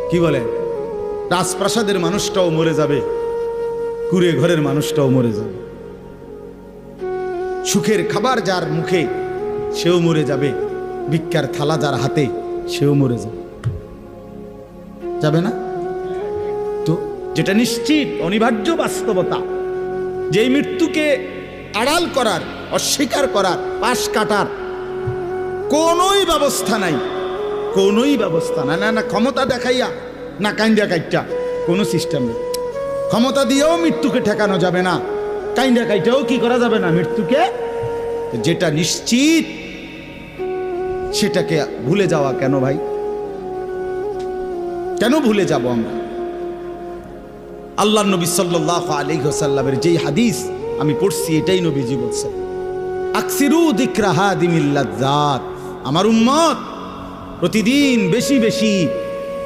কি বলে, রাজপ্রাসাদের মানুষটাও মরে যাবে, কুড়ে ঘরের মানুষটাও মরে যাবে, সুখের খাবার যার মুখে সেও মরে যাবে, ভিক্ষার থালা যার হাতে সেও মরে যাবে, যাবে না? তো যেটা নিশ্চিত অনিবার্য বাস্তবতা, যেই মৃত্যুকে আড়াল করার, অস্বীকার করার, পাশ কাটার কোনোই ব্যবস্থা নাই, কোনোই ব্যবস্থা নাই। না ক্ষমতা দেখাইয়া, না কাইন্দা কাইটা, কোনো সিস্টেম নেই। ক্ষমতা দিয়েও মৃত্যুকে ঠেকানো যাবে না, কাইন্দা কাইটাও কি করা যাবে না মৃত্যুকে। যেটা নিশ্চিত সেটাকে ভুলে যাওয়া কেন ভাই? কেন ভুলে যাব আমরা? আল্লাহর নবী সাল্লাল্লাহু আলাইহি ওয়াসাল্লামের যেই হাদিস আমি পড়ছি, এটাই নবীজি বলছেন, আকসিরু যিকরা হাদিমিল লাজ্জাত, আমার উম্মত প্রতিদিন বেশি বেশি